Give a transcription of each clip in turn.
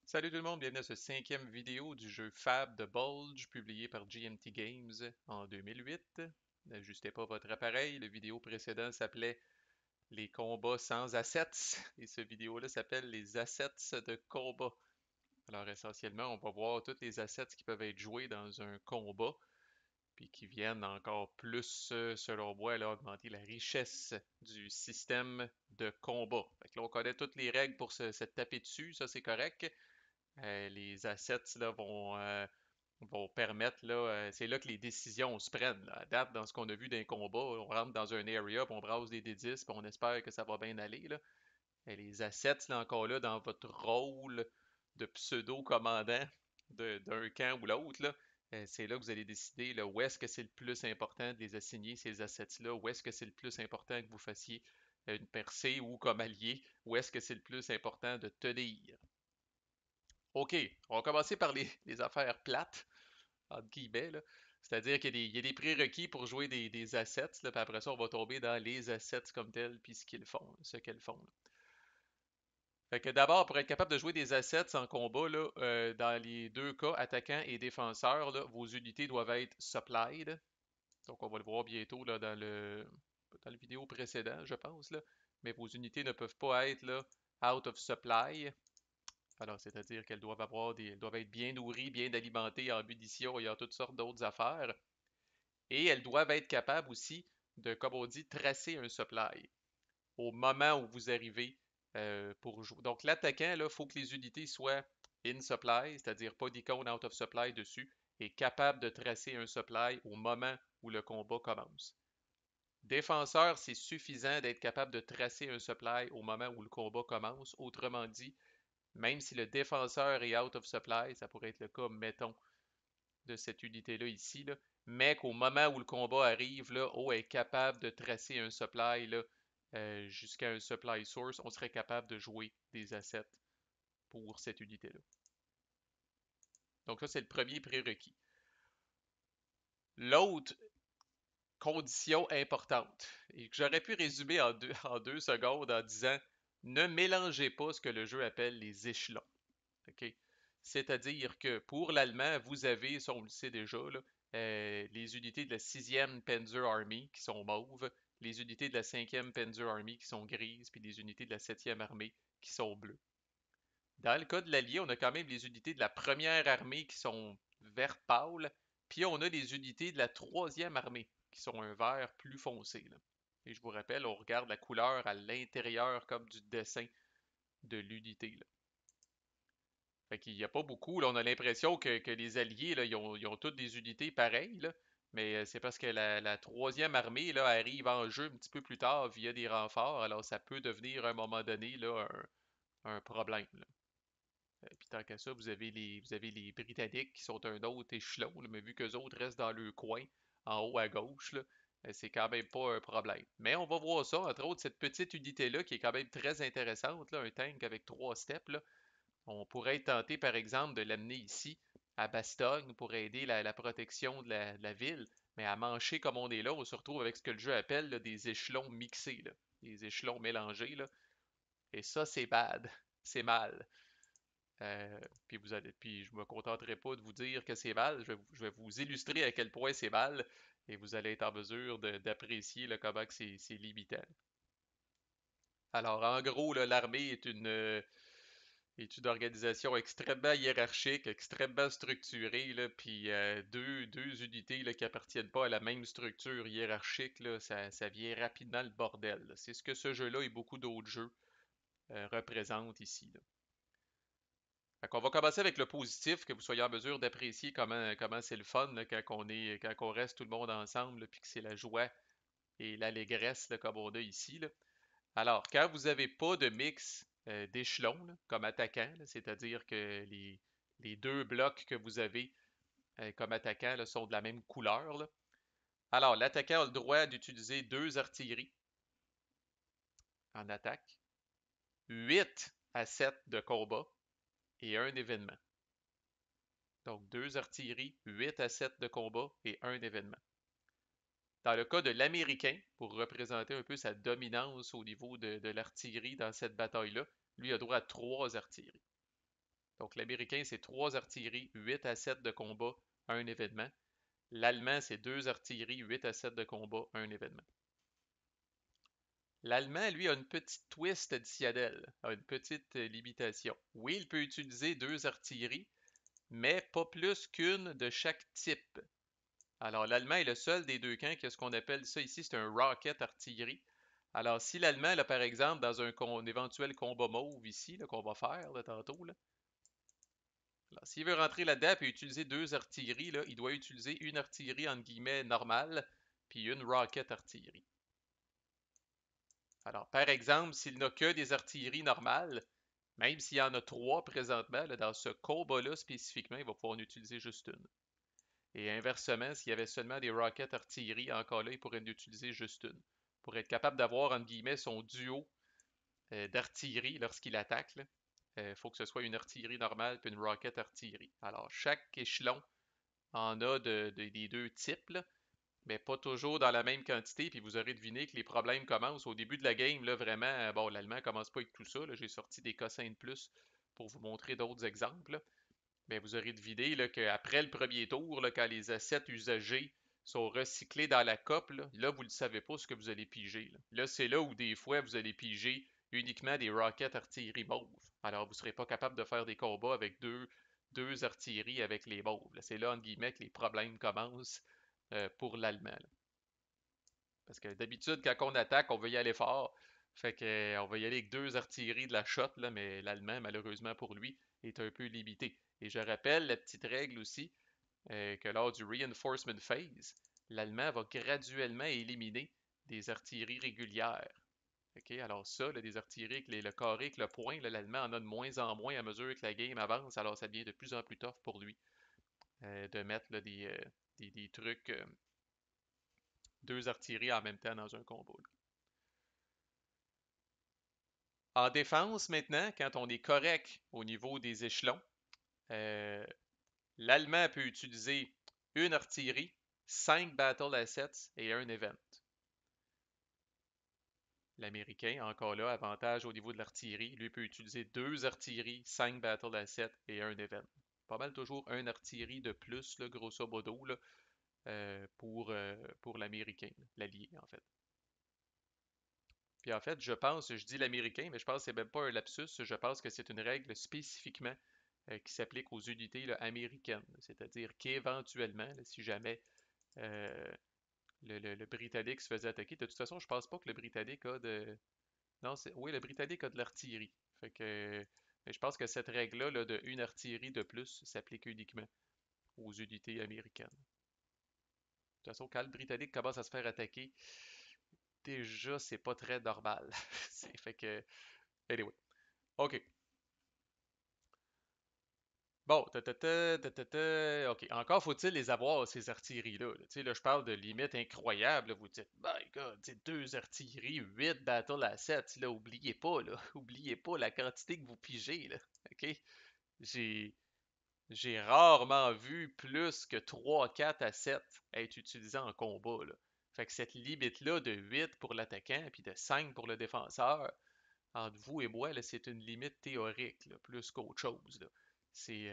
Salut tout le monde, bienvenue à ce cinquième vidéo du jeu Fab de Bulge, publié par GMT Games en 2008. N'ajustez pas votre appareil, le vidéo précédent s'appelait Les combats sans assets, et ce vidéo-là s'appelle Les assets de combat. Alors essentiellement, on va voir tous les assets qui peuvent être joués dans un combat, puis qui viennent encore plus, selon moi, là, augmenter la richesse du système de combat. Fait que là, on connaît toutes les règles pour se taper dessus, ça c'est correct. Les assets là, vont permettre, là, c'est là que les décisions se prennent. Là. À date, dans ce qu'on a vu d'un combat, on rentre dans un area, puis on brasse des D10, puis on espère que ça va bien aller. Là. Et les assets, là, encore là, dans votre rôle de pseudo-commandant d'un camp ou l'autre, là, c'est là que vous allez décider là, où est-ce que c'est le plus important de les assigner, ces assets-là, où est-ce que c'est le plus important que vous fassiez une percée ou comme allié, où est-ce que c'est le plus important de tenir. OK, on va commencer par les affaires plates, entre guillemets, là. C'est-à-dire qu'il y a des prérequis pour jouer des assets, là, puis après ça, on va tomber dans les assets comme tels, puis ce qu'ils font, ce qu'elles font. Là. Fait que d'abord, pour être capable de jouer des assets en combat, là, dans les deux cas, attaquant et défenseur, là, vos unités doivent être supplied. Donc, on va le voir bientôt là, dans le vidéo précédent, je pense, là. Mais vos unités ne peuvent pas être là, out of supply. Alors, c'est-à-dire qu'elles doivent elles doivent être bien nourries, bien alimentées en munitions et en toutes sortes d'autres affaires. Et elles doivent être capables aussi de, comme on dit, tracer un supply au moment où vous arrivez pour jouer. Donc, l'attaquant, il faut que les unités soient in supply, c'est-à-dire pas d'icône out of supply dessus, et capable de tracer un supply au moment où le combat commence. Défenseur, c'est suffisant d'être capable de tracer un supply au moment où le combat commence. Autrement dit, même si le défenseur est out of supply, ça pourrait être le cas, mettons, de cette unité-là ici, là, mais qu'au moment où le combat arrive, là, O est capable de tracer un supply là, jusqu'à un supply source, on serait capable de jouer des assets pour cette unité-là. Donc ça, c'est le premier prérequis. L'autre condition importante, et que j'aurais pu résumer en 2 secondes en disant ne mélangez pas ce que le jeu appelle les échelons. OK? C'est-à-dire que pour l'allemand, vous avez, ça on le sait déjà, là, les unités de la 6e Panzer Army qui sont mauves, les unités de la 5e Panzer Army qui sont grises, puis les unités de la 7e armée qui sont bleues. Dans le cas de l'Allié, on a quand même les unités de la première armée qui sont vert pâle, puis on a les unités de la 3e armée qui sont un vert plus foncé. Là. Et je vous rappelle, on regarde la couleur à l'intérieur comme du dessin de l'unité. Là. Fait qu'il n'y a pas beaucoup. Là, on a l'impression que les Alliés, là, ils ont toutes des unités pareilles, là, mais c'est parce que la 3e armée là, arrive en jeu un petit peu plus tard via des renforts, alors ça peut devenir à un moment donné là, un problème. Là. Puis tant qu'à ça, vous avez les Britanniques qui sont un autre échelon, là, mais vu qu'eux autres restent dans le coin, en haut à gauche, là, c'est quand même pas un problème. Mais on va voir ça, entre autres, cette petite unité-là qui est quand même très intéressante, là, un tank avec 3 steps, là, on pourrait être tenté, par exemple, de l'amener ici, à Bastogne, pour aider la protection de la ville. Mais à Mancher, comme on est là, on se retrouve avec ce que le jeu appelle là, des échelons mixés, là, des échelons mélangés. Là. Et ça, c'est bad. C'est mal. Puis je me contenterai pas de vous dire que c'est mal. Je vais vous illustrer à quel point c'est mal. Et vous allez être en mesure d'apprécier comment c'est limitant. Alors, en gros, l'armée est une organisation extrêmement hiérarchique, extrêmement structurée, là, puis deux unités là, qui appartiennent pas à la même structure hiérarchique, là, ça vient rapidement le bordel. Là. C'est ce que ce jeu-là et beaucoup d'autres jeux représentent ici. Là. Fait qu'on va commencer avec le positif, que vous soyez en mesure d'apprécier comment c'est le fun là, quand on reste tout le monde ensemble, puis que c'est la joie et l'allégresse là, comme on a ici. Là. Alors, quand vous n'avez pas de mix d'échelons comme attaquant, c'est-à-dire que les deux blocs que vous avez comme attaquant là, sont de la même couleur, là. Alors, l'attaquant a le droit d'utiliser 2 artilleries en attaque, 8 à 7 de combat et un événement. Donc, 2 artilleries, 8 à 7 de combat et un événement. Dans le cas de l'Américain, pour représenter un peu sa dominance au niveau de l'artillerie dans cette bataille-là, lui a droit à 3 artilleries. Donc l'Américain, c'est 3 artilleries, 8 à 7 de combat, un événement. L'Allemand, c'est 2 artilleries, 8 à 7 de combat, un événement. L'Allemand, lui, a une petite twist additionnelle, a une petite limitation. Oui, il peut utiliser 2 artilleries, mais pas plus qu'une de chaque type. Alors, l'Allemand est le seul des deux camps qui a ce qu'on appelle ça ici, c'est un rocket artillerie. Alors, si l'Allemand, là, par exemple, dans un éventuel combat mauve ici, qu'on va faire là, tantôt, là, alors, s'il veut rentrer là-dedans et utiliser 2 artilleries, là, il doit utiliser une artillerie entre guillemets normale, puis une rocket artillerie. Alors, par exemple, s'il n'a que des artilleries normales, même s'il y en a 3 présentement, là, dans ce combat-là spécifiquement, il va pouvoir en utiliser juste une. Et inversement, s'il y avait seulement des rockets artillerie, encore là, il pourrait en utiliser juste une. Pour être capable d'avoir, entre guillemets, son duo d'artillerie lorsqu'il attaque, il faut que ce soit une artillerie normale puis une rocket artillerie. Alors, chaque échelon en a des deux types, là, mais pas toujours dans la même quantité. Puis vous aurez deviné que les problèmes commencent au début de la game. Là, vraiment, bon, l'allemand commence pas avec tout ça. J'ai sorti des cossins de plus pour vous montrer d'autres exemples. Là. Mais vous aurez deviné là, qu'après le premier tour, là, quand les assets usagés sont recyclés dans la cope, là vous ne savez pas ce que vous allez piger. Là, c'est là où des fois vous allez piger uniquement des rockets artillerie mauve. Alors vous ne serez pas capable de faire des combats avec deux artilleries avec les mauves. C'est là, entre guillemets, que les problèmes commencent pour l'allemand. Parce que d'habitude, quand on attaque, on veut y aller fort. Fait que, on va y aller avec 2 artilleries de la shot, là, mais l'allemand, malheureusement pour lui, est un peu limité. Et je rappelle la petite règle aussi, que lors du reinforcement phase, l'allemand va graduellement éliminer des artilleries régulières. OK? Alors ça, là, des artilleries avec le carré, avec le point, l'allemand en a de moins en moins à mesure que la game avance, alors ça devient de plus en plus tough pour lui de mettre là, des trucs, 2 artilleries en même temps dans un combat. Là. En défense, maintenant, quand on est correct au niveau des échelons, euh, l'Allemand peut utiliser une artillerie, 5 battle assets et un event. L'Américain, encore là, avantage au niveau de l'artillerie, lui peut utiliser 2 artilleries, 5 battle assets et un event. Pas mal toujours un artillerie de plus, là, grosso modo, là, pour l'Américain, l'allié en fait. Puis en fait, je dis l'américain, mais je pense que c'est même pas un lapsus, je pense que c'est une règle spécifiquement qui s'applique aux unités là, américaines. C'est-à-dire qu'éventuellement, si jamais euh, le Britannique se faisait attaquer, de toute façon, je pense pas que le Britannique a de. Non, oui, le Britannique a de l'artillerie. Fait que. Mais je pense que cette règle-là là, de une artillerie de plus s'applique uniquement aux unités américaines. De toute façon, quand le Britannique commence à se faire attaquer, déjà, c'est pas très normal. Fait que. Anyway. OK. Bon, OK. Encore faut-il les avoir, ces artilleries-là. Là. Tu sais, là, je parle de limites incroyables. Là. Vous dites, my God, tu sais, 2 artilleries, 8 battle assets. Là, oubliez pas, là. Oubliez pas la quantité que vous pigez, là. OK? J'ai, j'ai rarement vu plus que 3, 4 assets être utilisés en combat, là. Fait que cette limite-là de 8 pour l'attaquant puis de 5 pour le défenseur, entre vous et moi, là, c'est une limite théorique, là, plus qu'autre chose. Là. C'est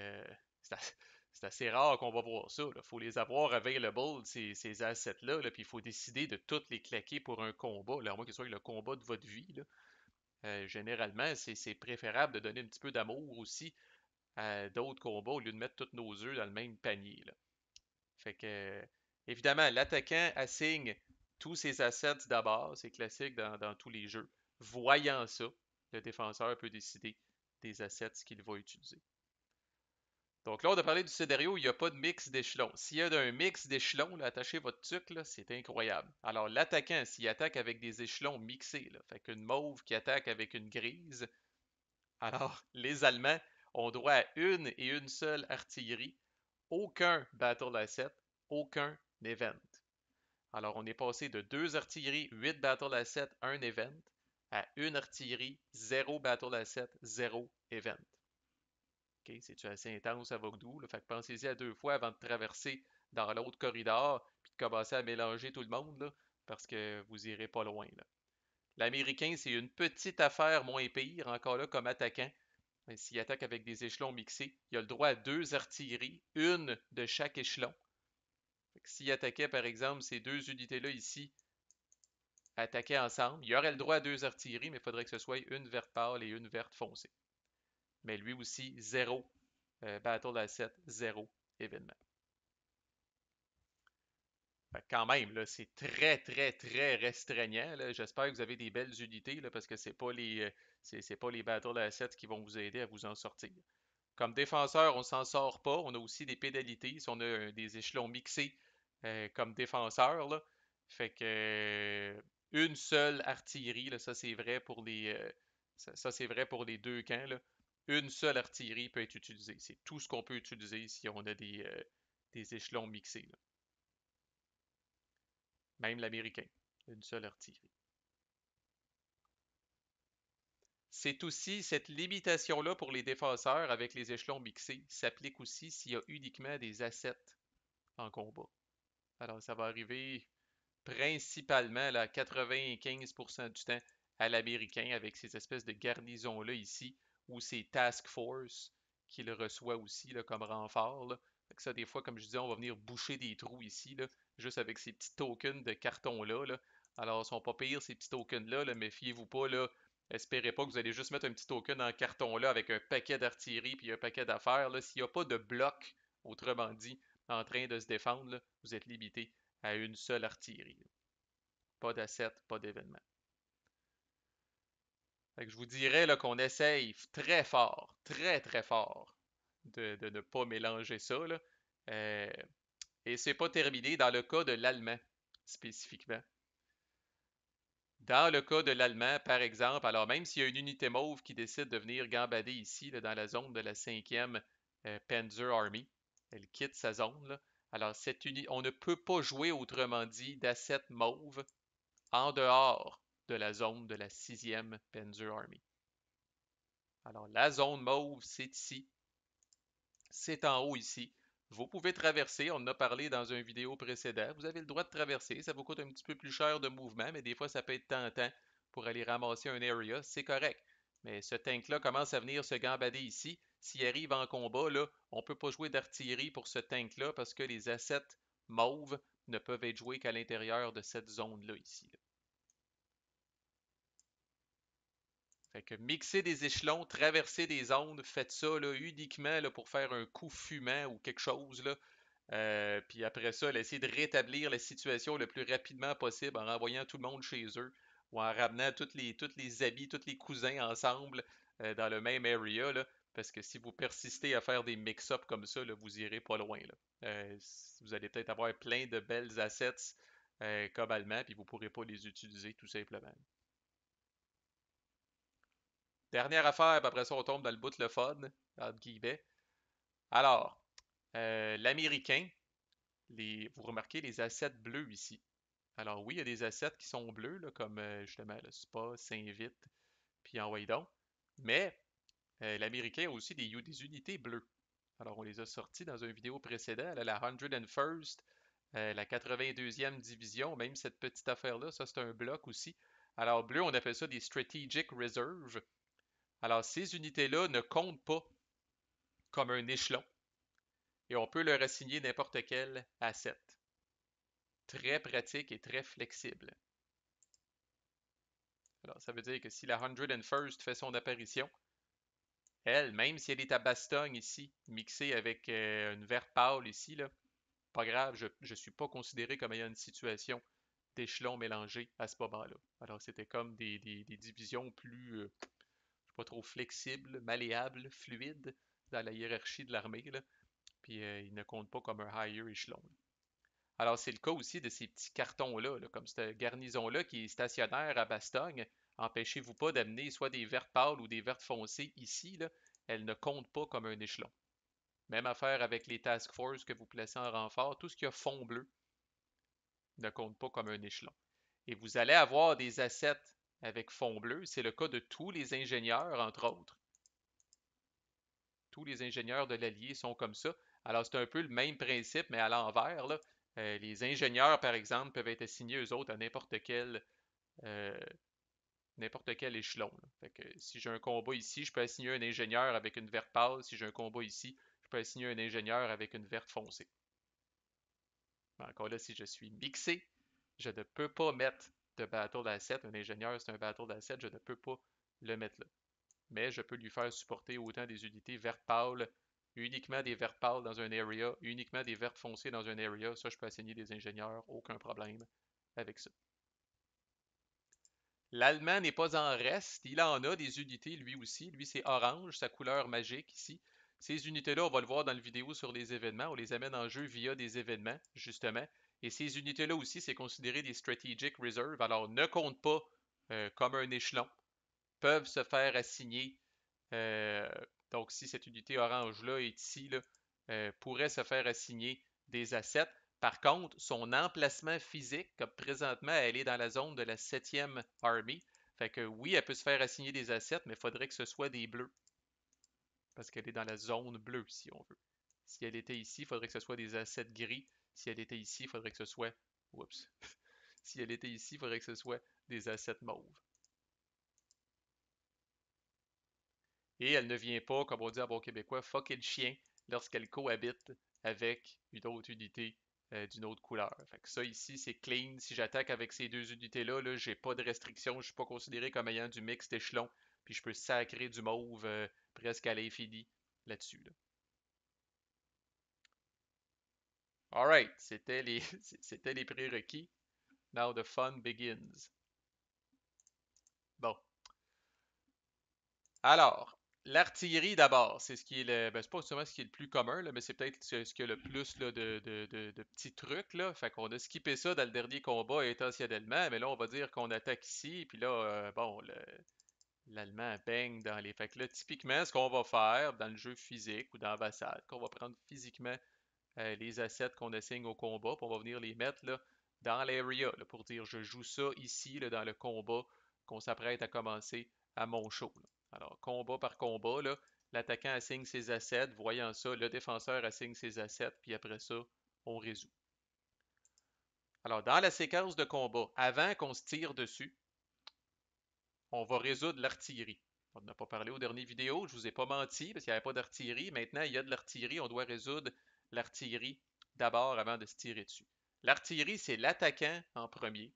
c'est as- c'est assez rare qu'on va voir ça. Il faut les avoir available, ces assets-là, là, puis il faut décider de toutes les claquer pour un combat, là, à moins que ce soit le combat de votre vie. Là. Généralement, c'est préférable de donner un petit peu d'amour aussi à d'autres combats au lieu de mettre tous nos œufs dans le même panier. Là. Fait que, évidemment, l'attaquant assigne tous ses assets d'abord, c'est classique dans tous les jeux. Voyant ça, le défenseur peut décider des assets qu'il va utiliser. Donc là, on a parlé du scénario, il n'y a pas de mix d'échelons. S'il y a un mix d'échelons, attachez votre tuque, c'est incroyable. Alors, l'attaquant, s'il attaque avec des échelons mixés, fait qu'une mauve qui attaque avec une grise, alors les Allemands ont droit à une et une seule artillerie, aucun battle asset, aucun event. Alors, on est passé de 2 artilleries, 8 battle assets, un event, à une artillerie, 0 battle asset, 0 event. OK, c'est assez intense à Vogdou. Fait que pensez-y à 2 fois avant de traverser dans l'autre corridor puis de commencer à mélanger tout le monde, là, parce que vous irez pas loin. L'Américain, c'est une petite affaire moins pire, encore là, comme attaquant. Mais s'il attaque avec des échelons mixés, il a le droit à 2 artilleries, une de chaque échelon. S'il attaquait, par exemple, ces 2 unités-là ici, attaquaient ensemble, il aurait le droit à 2 artilleries, mais il faudrait que ce soit une verte pâle et une verte foncée. Mais lui aussi, zéro Battle Asset, zéro événement. Quand même, là, c'est très, très, très restreignant. J'espère que vous avez des belles unités là, parce que c'est pas les Battle Assets qui vont vous aider à vous en sortir. Comme défenseur, on s'en sort pas. On a aussi des pénalités si on a des échelons mixés comme défenseur. Là. Fait que une seule artillerie, là, ça c'est vrai pour ça, c'est vrai pour les deux camps. Là. Une seule artillerie peut être utilisée. C'est tout ce qu'on peut utiliser si on a des échelons mixés. Là. Même l'américain. Une seule artillerie. C'est aussi cette limitation-là pour les défenseurs avec les échelons mixés s'applique aussi s'il y a uniquement des assets en combat. Alors, ça va arriver principalement là, 95% du temps à l'américain avec ces espèces de garnisons-là ici ou ces task force qu'il reçoit aussi là, comme renfort. Là. Fait que ça, des fois, comme je disais, on va venir boucher des trous ici, là, juste avec ces petits tokens de carton-là. Là. Alors, ils sont pas pires, ces petits tokens-là, là, mais fiez-vous pas, là, espérez pas que vous allez juste mettre un petit token en carton-là avec un paquet d'artillerie puis un paquet d'affaires. S'il n'y a pas de bloc, autrement dit, en train de se défendre, là, vous êtes limité à une seule artillerie. Pas d'assets, pas d'événements. Je vous dirais qu'on essaye très fort, très très fort, de ne pas mélanger ça. Là. Euh, et c'est pas terminé dans le cas de l'allemand, spécifiquement. Dans le cas de l'allemand, par exemple, alors même s'il y a une unité mauve qui décide de venir gambader ici, là, dans la zone de la 5e Panzer Army, elle quitte sa zone. Là. Alors, on ne peut pas jouer, autrement dit, d'assets mauve en dehors de la zone de la 6e Panzer Army. Alors, la zone mauve, c'est ici. C'est en haut ici. Vous pouvez traverser, on en a parlé dans une vidéo précédente. Vous avez le droit de traverser. Ça vous coûte un petit peu plus cher de mouvement, mais des fois, ça peut être tentant pour aller ramasser un area. C'est correct. Mais ce tank-là commence à venir se gambader ici. S'il arrive en combat, là, on ne peut pas jouer d'artillerie pour ce tank-là parce que les assets mauves ne peuvent être joués qu'à l'intérieur de cette zone-là ici. Là. Fait que mixer des échelons, traverser des zones, faites ça là, uniquement là, pour faire un coup fumant ou quelque chose. Là. Puis après ça, essayer de rétablir la situation le plus rapidement possible en renvoyant tout le monde chez eux ou en ramenant tous les amis, tous les cousins ensemble dans le même area. Là, parce que si vous persistez à faire des mix-ups comme ça, là, vous irez pas loin. Là. Vous allez peut-être avoir plein de belles assets comme allemand, puis vous ne pourrez pas les utiliser tout simplement. Dernière affaire, puis après ça, on tombe dans le bout le fun, entre guillemets. Alors, l'américain, vous remarquez les assets bleus ici. Alors oui, il y a des assets qui sont bleus, là, comme justement le SPA, Saint-Vite, puis en donc. Mais l'américain a aussi des unités bleues. Alors on les a sortis dans une vidéo précédente, là, la 101st, la 82e division, même cette petite affaire-là, ça c'est un bloc aussi. Alors bleu, on appelle ça des Strategic Reserve. Alors ces unités-là ne comptent pas comme un échelon et on peut leur assigner n'importe quel asset. Très pratique et très flexible. Alors, ça veut dire que si la 101st fait son apparition, elle, même si elle est à Bastogne ici, mixée avec une verte pâle ici, là, pas grave, je ne suis pas considéré comme ayant une situation d'échelon mélangé à ce moment-là. Alors, c'était comme des divisions plus, je sais pas trop flexibles, malléables, fluides dans la hiérarchie de l'armée, là. Puis, ils ne comptent pas comme un higher échelon. Alors, c'est le cas aussi de ces petits cartons-là, là, comme cette garnison-là qui est stationnaire à Bastogne. Empêchez-vous pas d'amener soit des vertes pâles ou des vertes foncées ici, là. Elles ne comptent pas comme un échelon. Même affaire avec les task force que vous placez en renfort, tout ce qui a fond bleu ne compte pas comme un échelon. Et vous allez avoir des assets avec fond bleu. C'est le cas de tous les ingénieurs, entre autres. Tous les ingénieurs de l'Allier sont comme ça. Alors, c'est un peu le même principe, mais à l'envers, là. Les ingénieurs, par exemple, peuvent être assignés eux autres à n'importe quel n'importe quel échelon, là. Fait que si j'ai un combat ici, je peux assigner un ingénieur avec une verte pâle. Si j'ai un combat ici, je peux assigner un ingénieur avec une verte foncée. Mais encore là, si je suis mixé, je ne peux pas mettre de battle asset. Un ingénieur, c'est un battle asset, je ne peux pas le mettre là. Mais je peux lui faire supporter autant des unités vertes pâles, uniquement des vertes pâles dans un area, uniquement des vertes foncées dans un area. Ça, je peux assigner des ingénieurs, aucun problème avec ça. L'Allemand n'est pas en reste, il en a des unités lui aussi. Lui, c'est orange, sa couleur magique ici. Ces unités-là, on va le voir dans la vidéo sur les événements. On les amène en jeu via des événements, justement. Et ces unités-là aussi, c'est considéré des strategic reserves. Alors, ne compte pas comme un échelon. Peuvent se faire assigner. euh, donc, si cette unité orange-là est ici, là, pourrait se faire assigner des assets. Par contre, son emplacement physique, comme présentement, elle est dans la zone de la 7e Army. Fait que oui, elle peut se faire assigner des assets, mais il faudrait que ce soit des bleus. Parce qu'elle est dans la zone bleue, si on veut. Si elle était ici, il faudrait que ce soit des assets gris. Si elle était ici, il faudrait que ce soit. Oups. Si elle était ici, il faudrait que ce soit des assets mauves. Et elle ne vient pas, comme on dit en bon québécois, fucker le chien lorsqu'elle cohabite avec une autre unité d'une autre couleur. Fait que ça ici, c'est clean. Si j'attaque avec ces deux unités-là, là, j'ai pas de restriction. Je suis pas considéré comme ayant du mixed échelon. Puis je peux sacrer du mauve presque à l'infini là-dessus. Là. Alright, c'était les prérequis. Now the fun begins. Bon, alors, l'artillerie d'abord, c'est ce qui est le. Ben, c'est pas seulement ce qui est le plus commun, là, mais c'est peut-être ce qui a le plus là, de petits trucs. Là. Fait qu'on a skippé ça dans le dernier combat intentionnellement, mais là, on va dire qu'on attaque ici, puis là, bon, l'Allemand baigne dans les. Fait que là, typiquement, ce qu'on va faire dans le jeu physique ou dans Vassal, qu'on va prendre physiquement les assets qu'on assigne au combat, puis on va venir les mettre là, dans l'area là, pour dire je joue ça ici là, dans le combat qu'on s'apprête à commencer à mon show. Là. Alors, combat par combat, là, l'attaquant assigne ses assets, voyant ça, le défenseur assigne ses assets, puis après ça, on résout. Alors, dans la séquence de combat, avant qu'on se tire dessus, on va résoudre l'artillerie. On n'a pas parlé aux dernières vidéos, je vous ai pas menti parce qu'il n'y avait pas d'artillerie. Maintenant, il y a de l'artillerie, on doit résoudre l'artillerie d'abord avant de se tirer dessus. L'artillerie, c'est l'attaquant en premier.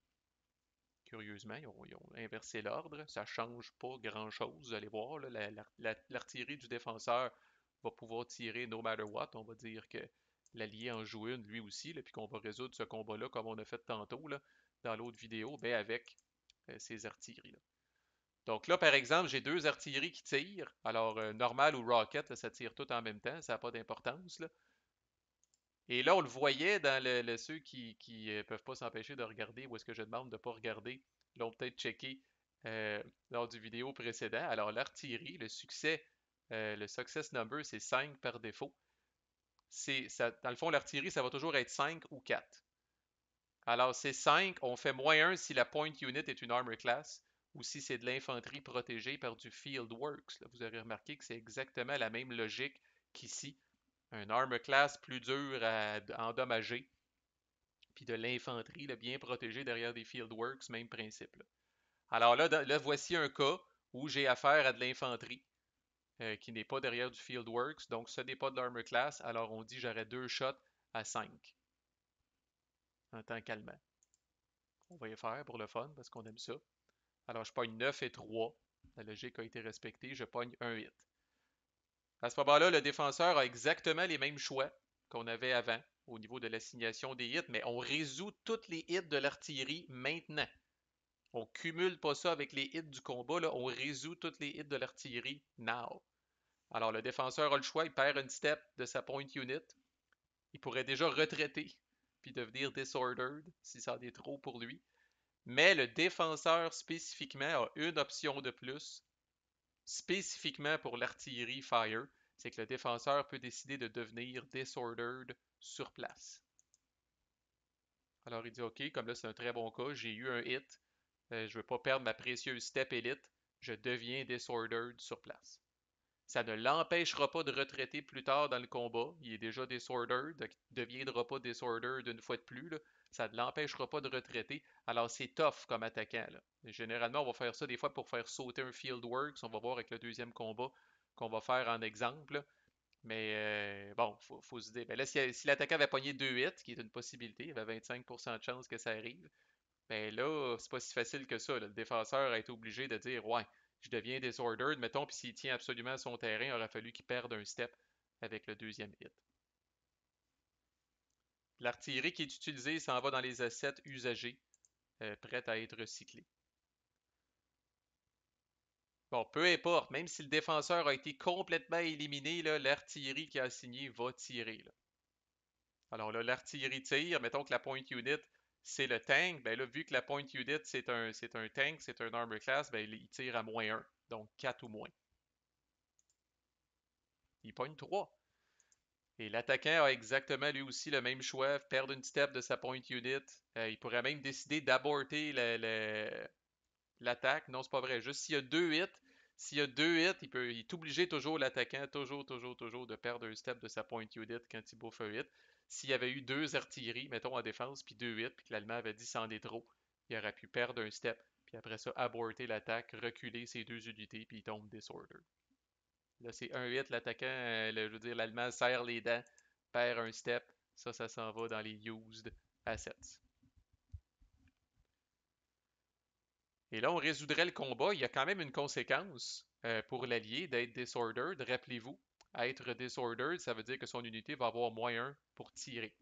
Curieusement, ils ont inversé l'ordre. Ça ne change pas grand-chose. Vous allez voir, l'artillerie du défenseur va pouvoir tirer no matter what. On va dire que l'allié en joue une lui aussi, là, puis qu'on va résoudre ce combat-là comme on a fait tantôt là, dans l'autre vidéo, ben avec ces artilleries-là. Donc là, par exemple, j'ai deux artilleries qui tirent. Alors, normal ou rocket, là, ça tire tout en même temps, ça n'a pas d'importance. Là. Et là, on le voyait dans ceux qui peuvent pas s'empêcher de regarder, ou est-ce que je demande de ne pas regarder, l'ont peut-être checké lors du vidéo précédent. Alors, l'artillerie, le success number, c'est 5 par défaut. Dans le fond, l'artillerie, ça va toujours être 5 ou 4. Alors, c'est 5, on fait -1 si la point unit est une armor class ou si c'est de l'infanterie protégée par du field works. Là, vous aurez remarqué que c'est exactement la même logique qu'ici. Un armor class plus dur à endommager, puis de l'infanterie bien protégée derrière des field works, même principe. Là. Alors là, voici un cas où j'ai affaire à de l'infanterie qui n'est pas derrière du field works, donc ce n'est pas de l'armor class, alors on dit j'aurais 2 shots à 5 en tant qu'allemand. On va y faire pour le fun parce qu'on aime ça. Alors, je pogne 9 et 3. La logique a été respectée. Je pogne un hit. À ce moment-là, le défenseur a exactement les mêmes choix qu'on avait avant au niveau de l'assignation des hits, mais on résout toutes les hits de l'artillerie maintenant. On cumule pas ça avec les hits du combat, là. On résout toutes les hits de l'artillerie now. Alors, le défenseur a le choix, il perd une step de sa point unit. Il pourrait déjà retraiter puis devenir disordered si ça en est trop pour lui. Mais le défenseur spécifiquement a une option de plus, spécifiquement pour l'artillerie Fire, c'est que le défenseur peut décider de devenir disordered sur place. Alors il dit OK, comme là c'est un très bon cas, j'ai eu un hit, je ne veux pas perdre ma précieuse step élite, je deviens disordered sur place. Ça ne l'empêchera pas de retraiter plus tard dans le combat. Il est déjà disordered, donc il ne deviendra pas disordered une fois de plus, là. Ça ne l'empêchera pas de retraiter. Alors c'est tough comme attaquant, là. Généralement, on va faire ça des fois pour faire sauter un field works. On va voir avec le deuxième combat qu'on va faire en exemple, là. Mais bon, faut se dire. Ben là, si l'attaquant avait pogné 2 hits, qui est une possibilité, il y avait 25% de chance que ça arrive. Ben là, c'est pas si facile que ça, là. Le défenseur a été obligé de dire ouais, je deviens disordered, mettons, puis s'il tient absolument son terrain, il aurait fallu qu'il perde un step avec le deuxième hit. L'artillerie qui est utilisée s'en va dans les assets usagés, prêtes à être recyclés. Bon, peu importe, même si le défenseur a été complètement éliminé, là, l'artillerie qui a assigné va tirer, là. Alors là, l'artillerie tire, mettons que la point unit, c'est le tank, ben là, vu que la point unit, c'est un tank, c'est un armor class, ben il tire à -1, donc 4 ou moins. Il pogne 3. Et l'attaquant a exactement lui aussi le même choix, perdre une step de sa point unit. Il pourrait même décider d'aborter l'attaque. Non, c'est pas vrai. Juste s'il y a deux hits, il est obligé toujours l'attaquant, toujours de perdre un step de sa point unit quand il bouffe un hit. S'il y avait eu deux artilleries, mettons en défense, puis deux hits, puis que l'Allemand avait dit c'en est trop, il aurait pu perdre un step, puis après ça, aborter l'attaque, reculer ses deux unités, puis il tombe disorder. Là, c'est un hit, l'attaquant, je veux dire, l'Allemand serre les dents, perd un step. Ça s'en va dans les used assets. Et là, on résoudrait le combat. Il y a quand même une conséquence pour l'allié d'être disordered. Rappelez-vous, être disordered, ça veut dire que son unité va avoir -1 pour tirer.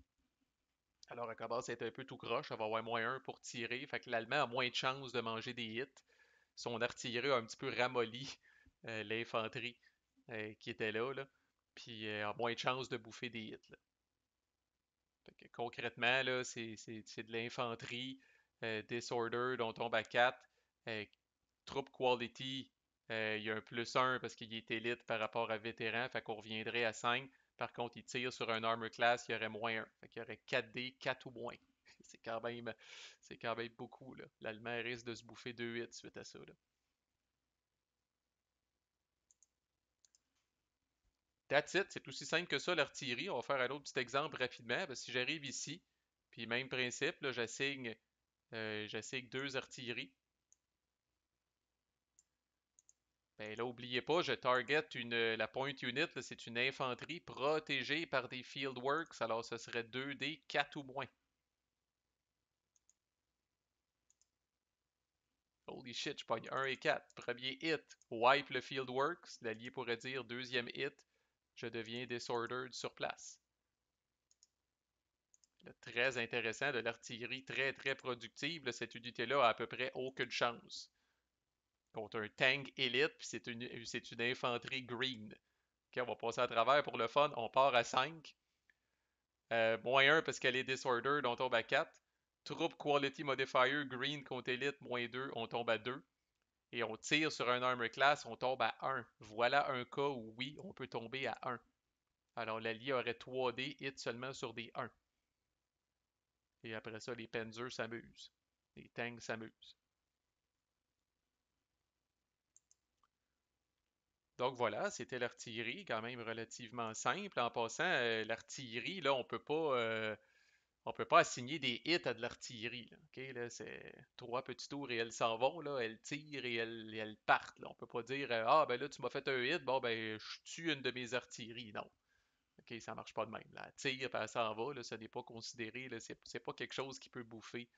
Alors, elle commence à être un peu tout croche, elle va avoir -1 pour tirer. Fait que l'Allemand a moins de chances de manger des hits. Son artillerie a un petit peu ramolli l'infanterie qui était là. Puis a moins de chances de bouffer des hits, là. Fait que concrètement, là, c'est de l'infanterie. Disordered, on tombe à 4. Troupe Quality, il y a un +1 parce qu'il est élite par rapport à vétéran, fait qu'on reviendrait à 5. Par contre, il tire sur un armor class, il y aurait -1. Fait qu'il y aurait 4D, 4 ou moins. C'est quand même, c'est quand même beaucoup, là. L'Allemand risque de se bouffer 2 hits suite à ça, là. That's it, c'est aussi simple que ça l'artillerie. On va faire un autre petit exemple rapidement. Si j'arrive ici, puis même principe, là, j'assigne deux artilleries. Ben là, oubliez pas, je target la point unit, c'est une infanterie protégée par des fieldworks, alors ce serait 2D, 4 ou moins. Holy shit, je pogne 1 et 4. Premier hit, wipe le fieldworks, l'allié pourrait dire deuxième hit, je deviens disordered sur place. Là, très intéressant, de l'artillerie très très productive, là, cette unité-là a à peu près aucune chance. Contre un tank élite, puis c'est une infanterie green. Ok, on va passer à travers pour le fun, on part à 5. -1 parce qu'elle est disordered, on tombe à 4. Troupe Quality Modifier Green contre Elite, -2, on tombe à 2. Et on tire sur un armor class, on tombe à 1. Voilà un cas où oui, on peut tomber à 1. Alors l'allié aurait 3D, hit seulement sur des 1. Et après ça, les Panzers s'amusent. Les tanks s'amusent. Donc voilà, c'était l'artillerie, quand même relativement simple. En passant, l'artillerie, là, on peut pas assigner des hits à de l'artillerie, là. OK, là, c'est trois petits tours et elles s'en vont, là. Elles tirent et elles partent, là. On peut pas dire ah, ben là, tu m'as fait un hit, bon, ben, je tue une de mes artilleries. Non. OK, ça marche pas de même, là. Elle tire puis elle s'en va, là. Ça n'est pas considéré, là. C'est pas quelque chose qui peut bouffer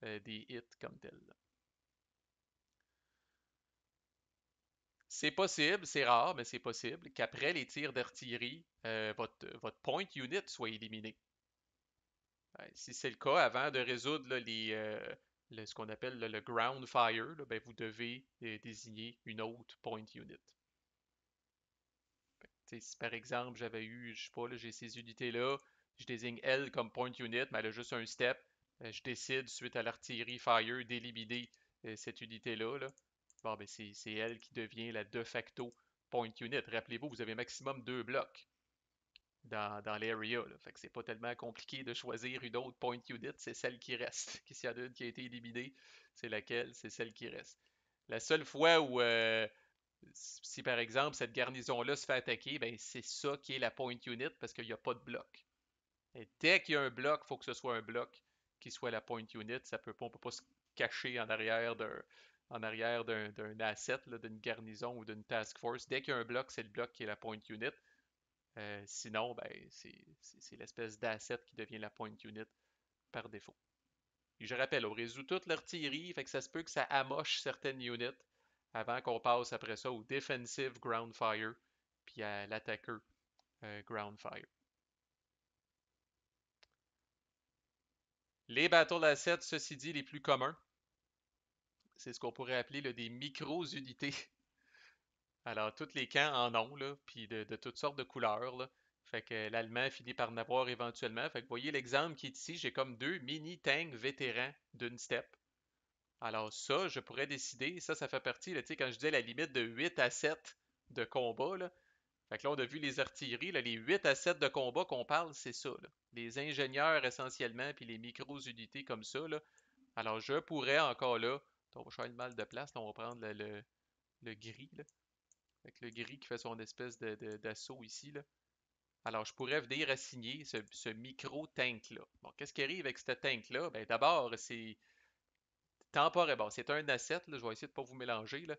des hits comme tel, là. C'est possible, c'est rare, mais c'est possible qu'après les tirs d'artillerie, votre point unit soit éliminé. Si c'est le cas, avant de résoudre là, ce qu'on appelle là, le ground fire, là, ben, vous devez désigner une autre point unit. Si par exemple j'avais eu, je sais pas, j'ai ces unités-là, je désigne elle comme point unit, mais elle a juste un step. Je décide, suite à l'artillerie fire, d'éliminer cette unité-là. Là. Bon, ben c'est elle qui devient la de facto point unit. Rappelez-vous, vous avez maximum deux blocs dans l'area. Fait que c'est pas tellement compliqué de choisir une autre point unit, c'est celle qui reste. S'il y en a une qui a été éliminée, c'est laquelle? C'est celle qui reste. La seule fois où Si par exemple cette garnison-là se fait attaquer, ben c'est ça qui est la point unit parce qu'il n'y a pas de bloc. Et dès qu'il y a un bloc, il faut que ce soit un bloc qui soit la point unit. On ne peut pas se cacher en arrière d'un asset, d'une garnison ou d'une task force. Dès qu'il y a un bloc, c'est le bloc qui est la point unit. Sinon, ben, c'est l'espèce d'asset qui devient la point unit par défaut. Et je rappelle, on résout toute l'artillerie, fait que ça se peut que ça amoche certaines units avant qu'on passe après ça au defensive ground fire, puis à l'attaqueur ground fire. Les battle assets, ceci dit, les plus communs, c'est ce qu'on pourrait appeler là, des micro-unités. Alors, tous les camps en ont, là, puis de toutes sortes de couleurs, là. Fait que l'Allemand finit par en avoir éventuellement. Fait que vous voyez l'exemple qui est ici, j'ai comme deux mini-tanks vétérans d'une step. Alors ça, je pourrais décider, ça fait partie, là, tu sais, quand je disais la limite de 8 à 7 de combat, là. Fait que là, on a vu les artilleries, là, les 8 à 7 de combat qu'on parle, c'est ça, là. Les ingénieurs essentiellement, puis les micro-unités comme ça, là. Alors je pourrais encore là, on va changer de mal de place, là, on va prendre le gris, là. Fait que le gris qui fait son espèce d'assaut ici, là. Alors, je pourrais venir assigner ce micro-tank-là. Bon, qu'est-ce qui arrive avec ce tank-là? Ben, d'abord, c'est temporaire. Bon, c'est un asset, là, je vais essayer de ne pas vous mélanger, là.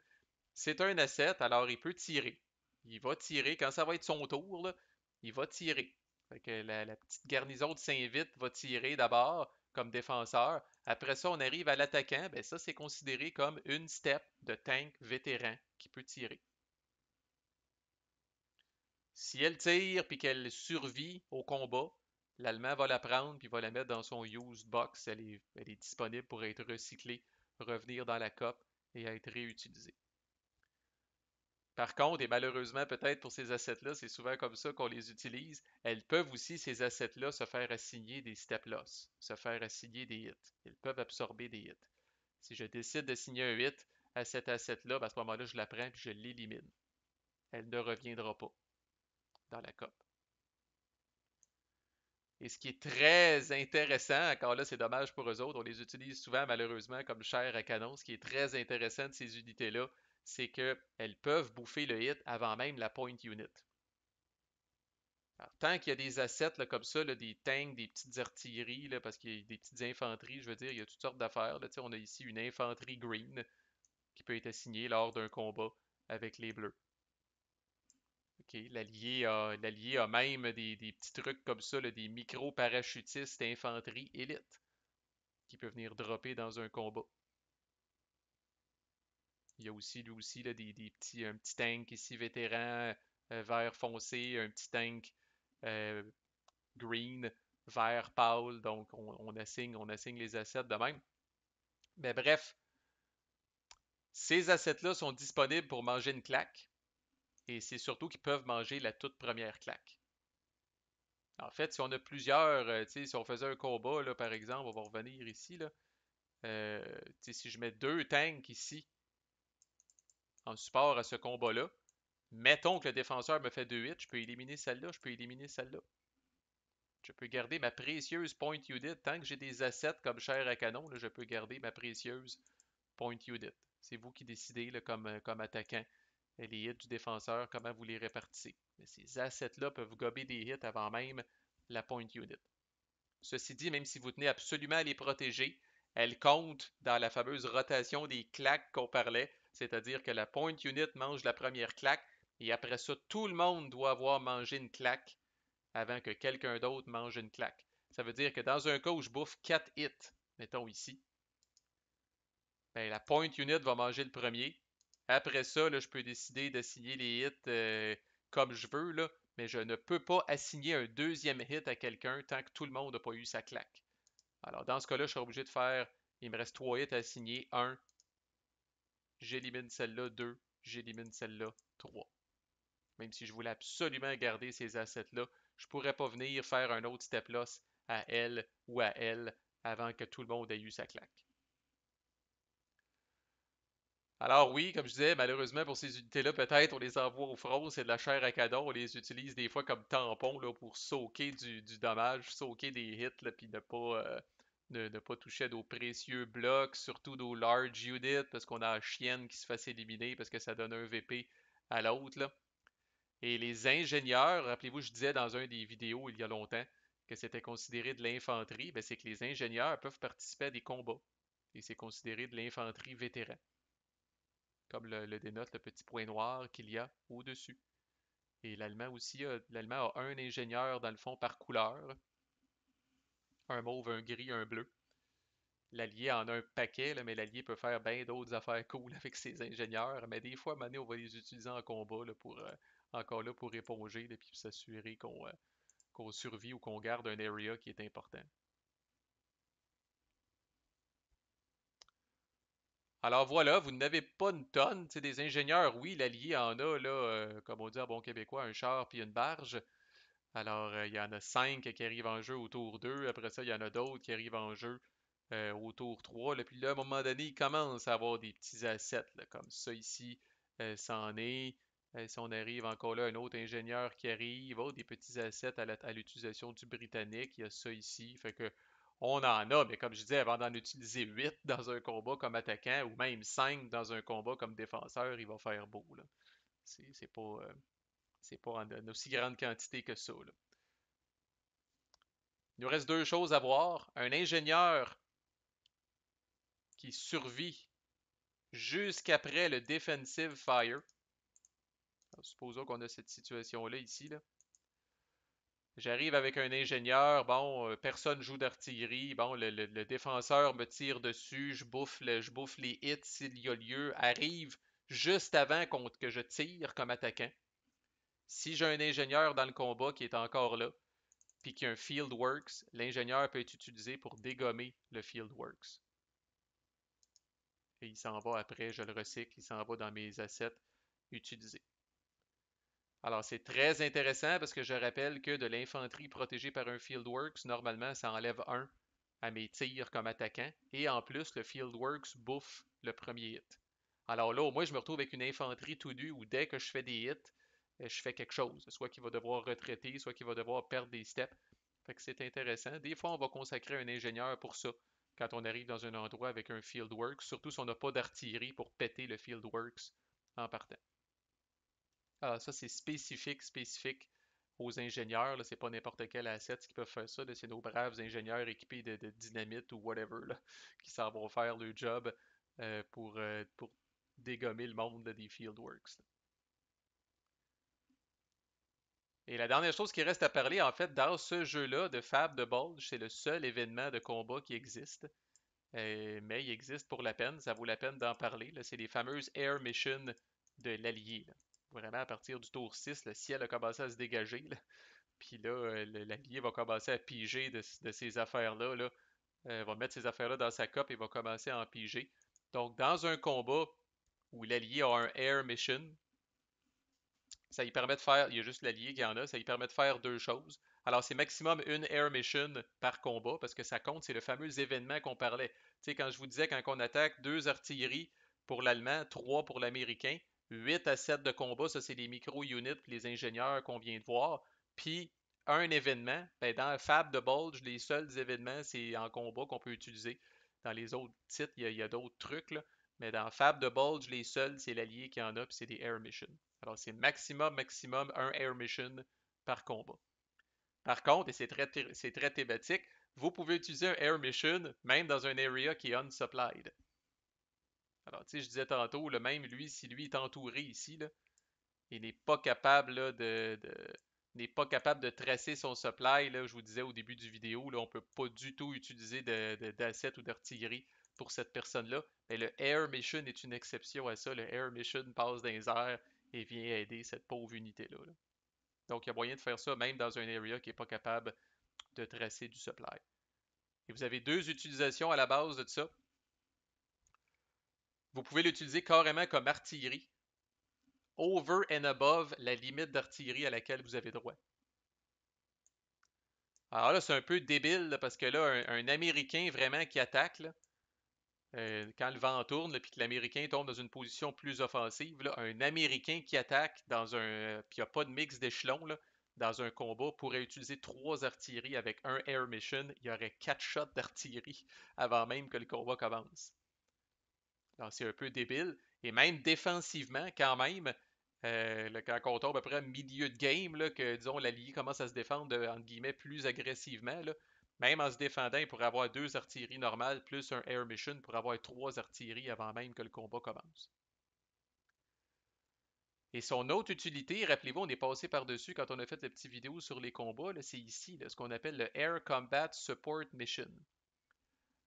C'est un asset, alors il peut tirer. Il va tirer, quand ça va être son tour, là, il va tirer. Fait que la petite garnison de Saint-Vite va tirer d'abord comme défenseur. Après ça, on arrive à l'attaquant. Ben ça, c'est considéré comme une step de tank vétéran qui peut tirer. Si elle tire puis qu'elle survit au combat, l'Allemand va la prendre puis va la mettre dans son used box. Elle est disponible pour être recyclée, revenir dans la cope et être réutilisée. Par contre, et malheureusement peut-être pour ces assets-là, c'est souvent comme ça qu'on les utilise, elles peuvent aussi, ces assets-là, se faire assigner des step loss, se faire assigner des hits. Ils peuvent absorber des hits. Si je décide d'assigner un hit à cet asset-là, ben à ce moment-là, je la prends et je l'élimine. Elle ne reviendra pas dans la cope. Et ce qui est très intéressant, encore là, c'est dommage pour eux autres, on les utilise souvent malheureusement comme chair à canon. Ce qui est très intéressant de ces unités-là, c'est qu'elles peuvent bouffer le hit avant même la point unit. Alors, tant qu'il y a des assets là, comme ça, là, des tanks, des petites artilleries, là, parce qu'il y a des petites infanteries, je veux dire, il y a toutes sortes d'affaires. Là. On a ici une infanterie green qui peut être assignée lors d'un combat avec les bleus. Okay. L'Allié a même des petits trucs comme ça, là, des micro-parachutistes infanterie élite qui peut venir dropper dans un combat. Il y a aussi, lui aussi, là, un petit tank ici vétéran, vert foncé, un petit tank euh, green, vert pâle, donc on assigne les assets de même. Mais bref, ces assets-là sont disponibles pour manger une claque, et c'est surtout qu'ils peuvent manger la toute première claque. En fait, si on a plusieurs, si on faisait un combat, là, par exemple, on va revenir ici, là, si je mets deux tanks ici en support à ce combat-là, mettons que le défenseur me fait 2 hits, je peux éliminer celle-là, je peux éliminer celle-là. Je peux garder ma précieuse point unit. Tant que j'ai des assets comme chair à canon, là, je peux garder ma précieuse point unit. C'est vous qui décidez là, comme attaquant les hits du défenseur, comment vous les répartissez. Mais ces assets-là peuvent gober des hits avant même la point unit. Ceci dit, même si vous tenez absolument à les protéger, elles comptent dans la fameuse rotation des claques qu'on parlait, c'est-à-dire que la point unit mange la première claque et après ça, tout le monde doit avoir mangé une claque avant que quelqu'un d'autre mange une claque. Ça veut dire que dans un cas où je bouffe 4 hits, mettons ici, ben, la point unit va manger le premier. Après ça, là, je peux décider d'assigner les hits comme je veux, là, mais je ne peux pas assigner un deuxième hit à quelqu'un tant que tout le monde n'a pas eu sa claque. Alors, dans ce cas-là, je serai obligé de faire, il me reste 3 hits à assigner. 1, j'élimine celle-là. 2, j'élimine celle-là. 3. Même si je voulais absolument garder ces assets-là, je ne pourrais pas venir faire un autre step loss à elle ou à elle avant que tout le monde ait eu sa claque. Alors oui, comme je disais, malheureusement pour ces unités-là, peut-être on les envoie au front, c'est de la chair à canon, on les utilise des fois comme tampon là, pour soaker du dommage, soaker des hits, puis ne pas toucher à nos précieux blocs, surtout nos large units, parce qu'on a la chienne qui se fasse éliminer parce que ça donne un VP à l'autre, là. Et les ingénieurs, rappelez-vous, je disais dans un des vidéos il y a longtemps que c'était considéré de l'infanterie, ben c'est que les ingénieurs peuvent participer à des combats. Et c'est considéré de l'infanterie vétéran, comme le dénote le petit point noir qu'il y a au-dessus. Et l'Allemand a un ingénieur dans le fond par couleur, un mauve, un gris, un bleu. L'Allié en a un paquet, là, mais l'Allié peut faire bien d'autres affaires cool avec ses ingénieurs. Mais des fois, à un moment donné, on va les utiliser en combat là, pour encore là pour éponger et puis s'assurer qu'on survit ou qu'on garde un area qui est important. Alors voilà, vous n'avez pas une tonne. Tu sais, des ingénieurs, oui, l'Allié en a, là, comme on dit en bon québécois, un char puis une barge. Alors, il y en a 5 qui arrivent en jeu au tour 2. Après ça, il y en a d'autres qui arrivent en jeu au tour 3. Là. Puis là, à un moment donné, il commence à avoir des petits assets, là, comme ça ici, c'en est. Si on arrive encore là, un autre ingénieur qui arrive, oh, des petits assets à l'utilisation du britannique, il y a ça ici. Fait que on en a, mais comme je disais, avant d'en utiliser 8 dans un combat comme attaquant, ou même 5 dans un combat comme défenseur, il va faire beau, là. C'est pas en aussi grande quantité que ça, là. Il nous reste deux choses à voir. Un ingénieur qui survit jusqu'après le defensive fire. Alors, supposons qu'on a cette situation-là ici, là. J'arrive avec un ingénieur, bon, personne joue d'artillerie, bon, le défenseur me tire dessus, je bouffe les hits s'il y a lieu, arrive juste avant que je tire comme attaquant. Si j'ai un ingénieur dans le combat qui est encore là, puis qu'il y a un Fieldworks, l'ingénieur peut être utilisé pour dégommer le Fieldworks. Et il s'en va après, je le recycle, il s'en va dans mes assets utilisés. Alors, c'est très intéressant parce que je rappelle que de l'infanterie protégée par un Fieldworks, normalement, ça enlève un à mes tirs comme attaquant. Et en plus, le Fieldworks bouffe le premier hit. Alors là, au moins, je me retrouve avec une infanterie tout nue où dès que je fais des hits, je fais quelque chose. Soit qu'il va devoir retraiter, soit qu'il va devoir perdre des steps. Fait que c'est intéressant. Des fois, on va consacrer un ingénieur pour ça quand on arrive dans un endroit avec un Fieldworks, surtout si on n'a pas d'artillerie pour péter le Fieldworks en partant. Ah, ça, c'est spécifique aux ingénieurs. Là. C'est pas n'importe quel asset qui peuvent faire ça. Là. C'est nos braves ingénieurs équipés de dynamite ou whatever là, qui s'en vont faire le job pour dégommer le monde là, des Fieldworks. Là. Et la dernière chose qui reste à parler, en fait, dans ce jeu-là de Fab de Bulge, c'est le seul événement de combat qui existe. Mais il existe pour la peine, ça vaut la peine d'en parler. C'est les fameuses Air Missions de l'Allié. Vraiment, à partir du tour 6, le ciel a commencé à se dégager. Là. Puis là, l'Allié va commencer à piger de ces affaires-là. Là. Va mettre ces affaires-là dans sa cope et va commencer à en piger. Donc, dans un combat où l'Allié a un Air Mission, ça lui permet de faire, il y a juste l'Allié qui en a, ça lui permet de faire deux choses. Alors, c'est maximum une Air Mission par combat, parce que ça compte, c'est le fameux événement qu'on parlait. Tu sais, quand je vous disais, quand on attaque deux artilleries pour l'Allemand, trois pour l'Américain, 8 à 7 de combat, ça c'est les micro-units puis les ingénieurs qu'on vient de voir. Puis, un événement, ben, dans Fab de Bulge, les seuls événements, c'est en combat qu'on peut utiliser. Dans les autres titres, il y a d'autres trucs, là. Mais dans Fab de Bulge, les seuls, c'est l'Allié qui en a, puis c'est des Air Missions. Alors, c'est maximum un Air Mission par combat. Par contre, et c'est très thématique, vous pouvez utiliser un Air Mission même dans un area qui est unsupplied. Alors, tu sais, je disais tantôt, le même lui, si lui est entouré ici, là, il n'est pas capable là, n'est pas capable de tracer son supply. Là, je vous disais au début du vidéo, là, on ne peut pas du tout utiliser d'assets ou d'artillerie pour cette personne-là. Mais le Air Mission est une exception à ça. Le Air Mission passe dans les airs et vient aider cette pauvre unité-là. Là. Donc, il y a moyen de faire ça même dans un area qui n'est pas capable de tracer du supply. Et vous avez deux utilisations à la base de ça. Vous pouvez l'utiliser carrément comme artillerie, over and above la limite d'artillerie à laquelle vous avez droit. Alors là, c'est un peu débile là, parce que là, un Américain vraiment qui attaque, là, quand le vent tourne, puis que l'Américain tombe dans une position plus offensive, là, un Américain qui attaque puis il n'y a pas de mix d'échelons, dans un combat, pourrait utiliser 3 artilleries avec un Air Mission. Il y aurait 4 shots d'artillerie avant même que le combat commence. Alors, c'est un peu débile. Et même défensivement, quand même, quand on tombe à peu près milieu de game, là, que disons l'allié commence à se défendre entre guillemets plus agressivement, là, même en se défendant, il pourrait avoir 2 artilleries normales plus un air mission pour avoir 3 artilleries avant même que le combat commence. Et son autre utilité, rappelez-vous, on est passé par-dessus quand on a fait la petite vidéo sur les combats, c'est ici, là, ce qu'on appelle le Air Combat Support Mission.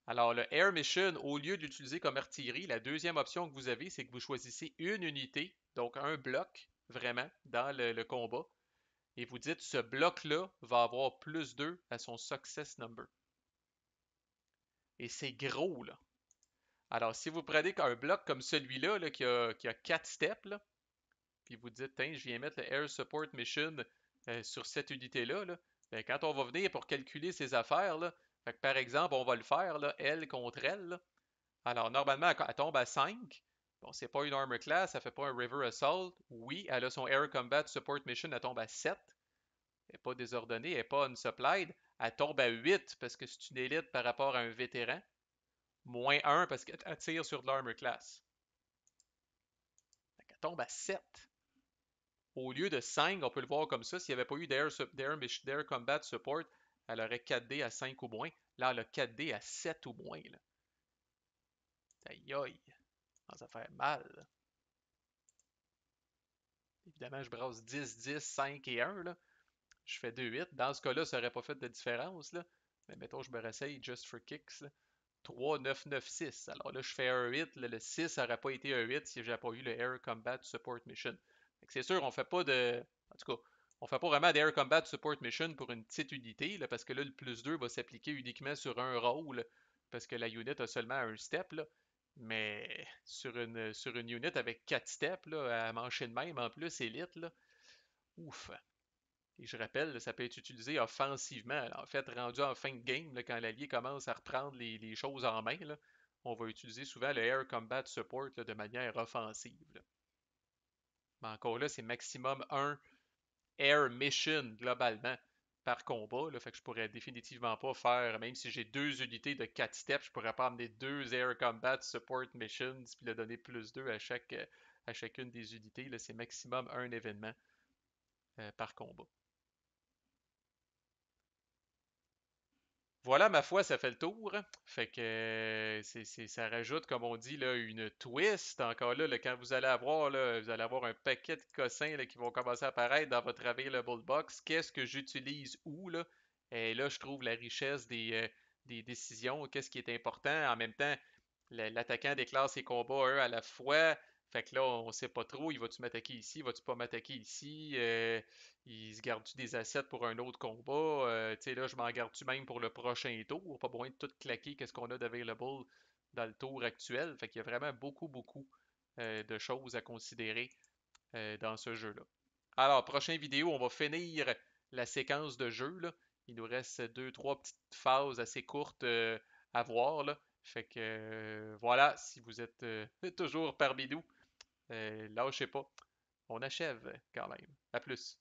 Alors, le Air Mission, au lieu de l'utiliser comme artillerie, la deuxième option que vous avez, c'est que vous choisissez une unité, donc un bloc, vraiment, dans le combat, et vous dites ce bloc-là va avoir plus 2 à son success number. Et c'est gros, là. Alors, si vous prenez un bloc comme celui-là, là, qui a 4 steps, là, puis vous dites, tiens, je viens mettre le Air Support Mission sur cette unité-là, là, ben, quand on va venir pour calculer ces affaires, là, fait que, par exemple, on va le faire, là, elle contre elle, là. Alors, normalement, elle tombe à 5. Bon, c'est pas une armor class, ça fait pas un river assault. Oui, elle a son air combat support mission, elle tombe à 7. Elle n'est pas désordonnée, elle n'est pas unsupplied. Elle tombe à 8 parce que c'est une élite par rapport à un vétéran. Moins 1 parce qu'elle tire sur de l'armor class. Elle tombe à 7. Au lieu de 5, on peut le voir comme ça. S'il n'y avait pas eu d'air combat support, elle aurait 4D à 5 ou moins. Là, elle a 4D à 7 ou moins. Là. Aïe aïe, ça fait mal. Évidemment, je brasse 10, 10, 5 et 1. Là. Je fais 2, 8. Dans ce cas-là, ça n'aurait pas fait de différence. Là. Mais mettons, je me réessaye just for kicks. Là. 3, 9, 9, 6. Alors là, je fais un 8. Là, le 6 n'aurait pas été un 8 si j'avais pas eu le Air Combat Support Mission. C'est sûr, on fait pas de. En tout cas, on fait pas vraiment d'Air Combat Support Mission pour une petite unité, là, parce que là, le plus 2 va s'appliquer uniquement sur un rôle, parce que la unit a seulement un step. Là. Mais sur une unit avec 4 steps, là, à mancher de même, en plus, élite, là, ouf. Et je rappelle, ça peut être utilisé offensivement. En fait, rendu en fin de game, là, quand l'allié commence à reprendre les choses en main, là, on va utiliser souvent le Air Combat Support là, de manière offensive. Là. Mais encore là, c'est maximum un Air Mission globalement par combat. Là, fait que je pourrais définitivement pas faire, même si j'ai 2 unités de 4 steps, je pourrais pas amener 2 Air Combat Support Missions puis le donner plus 2 à chacune des unités. Là, c'est maximum un événement par combat. Voilà, ma foi, ça fait le tour. Fait que ça rajoute, comme on dit, là, une twist. Encore là, quand vous allez avoir, là, vous allez avoir un paquet de cossins là, qui vont commencer à apparaître dans votre available box. Qu'est-ce que j'utilise où, là? Et là, je trouve la richesse des décisions. Qu'est-ce qui est important? En même temps, l'attaquant déclare ses combats un à la fois. Fait que là, on sait pas trop, il va-tu m'attaquer ici, va-tu pas m'attaquer ici, il se garde-tu des assets pour un autre combat, tu sais là, je m'en garde-tu même pour le prochain tour, pas besoin de tout claquer qu'est-ce qu'on a d'available dans le tour actuel. Fait qu'il y a vraiment beaucoup, beaucoup de choses à considérer dans ce jeu-là. Alors, prochaine vidéo, on va finir la séquence de jeu, là. Il nous reste deux, trois petites phases assez courtes à voir, là. Fait que voilà, si vous êtes toujours parmi nous, lâchez pas. On achève quand même. À plus.